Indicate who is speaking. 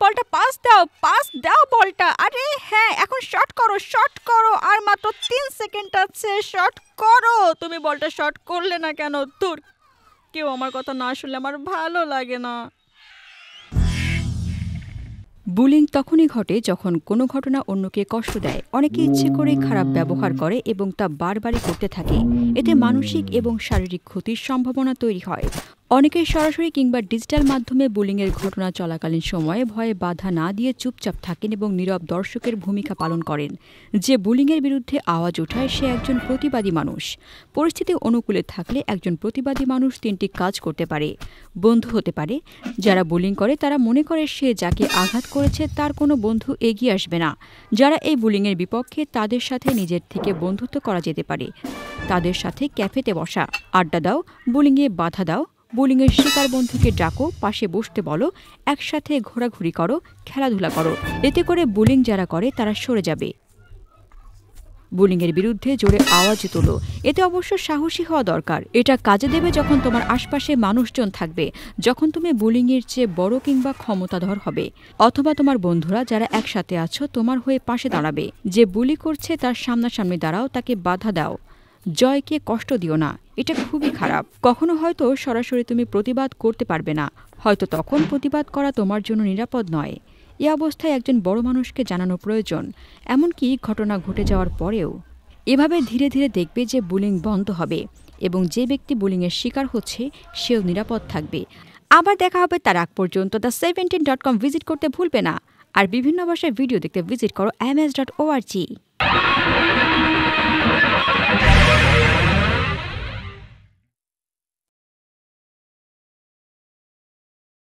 Speaker 1: বলটা পাস দাও বলটা। আরে হ্যাঁ, এখন শট করো, আর মাত্র 3 সেকেন্ড আছে, শট করো। তুমি বলটা শট করলে না কেন? তোর কেউ আমার কথা না শুনলে আমার ভালো লাগে না। বুলিং তখনই ঘটে যখন কোনো ঘটনা অন্যকে কষ্ট দেয়। অনেকে ইচ্ছে করে খারাপ ব্যবহার করে এবং তা বারবারই করতে থাকে। এতে মানসিক এবং শারীরিক ক্ষতির সম্ভাবনা তৈরি হয়। অনেকে সরাসরি কিংবা ডিজিটাল মাধ্যমে বুলিংয়ের ঘটনা চলাকালীন সময়ে ভয়ে বাধা না দিয়ে চুপচাপ থাকেন এবং নীরব দর্শকের ভূমিকা পালন করেন। যে বুলিংয়ের বিরুদ্ধে আওয়াজ ওঠায় সে একজন প্রতিবাদী মানুষ। পরিস্থিতি অনুকূলে থাকলে একজন প্রতিবাদী মানুষ 3টি কাজ করতে পারে। বন্ধু হতে পারে। যারা বুলিং করে তারা মনে করে সে যাকে আঘাত করেছে তার কোনো বন্ধু এগিয়ে আসবে না। যারা এই বুলিংয়ের বিপক্ষে তাদের সাথে নিজের থেকে বন্ধুত্ব করা যেতে পারে। তাদের সাথে ক্যাফেতে বসা, আড্ডা দাও, বুলিংয়ে বাধা দাও। বুলিংয়ের শিকার বন্ধুকে ডাকো, পাশে বসতে বলো, একসাথে ঘোরাঘুরি করো, খেলাধুলা করো। এতে করে বুলিং যারা করে তারা সরে যাবে। বুলিংয়ের বিরুদ্ধে জোরে আওয়াজ তোলো। এতে অবশ্য সাহসী হওয়া দরকার। এটা কাজে দেবে যখন তোমার আশপাশে মানুষজন থাকবে, যখন তুমি বুলিংয়ের চেয়ে বড় কিংবা ক্ষমতাধর হবে, অথবা তোমার বন্ধুরা যারা একসাথে আছো তোমার হয়ে পাশে দাঁড়াবে। যে বুলি করছে তার সামনাসামনি দাঁড়াও, তাকে বাধা দাও। জয়কে কষ্ট দিও না, এটা খুবই খারাপ। কখনো হয়তো সরাসরি তুমি প্রতিবাদ করতে পারবে না, হয়তো তখন প্রতিবাদ করা তোমার জন্য নিরাপদ নয়। এ অবস্থায় একজন বড় মানুষকে জানানো প্রয়োজন, এমনকি ঘটনা ঘটে যাওয়ার পরেও। এভাবে ধীরে ধীরে দেখবে যে বুলিং বন্ধ হবে এবং যে ব্যক্তি বুলিংয়ের শিকার হচ্ছে সেও নিরাপদ থাকবে। আবার দেখা হবে, তার আগ পর্যন্ত the17.com ভিজিট করতে ভুলবে না। আর বিভিন্ন ভাষায় ভিডিও দেখতে ভিজিট করো ms.org।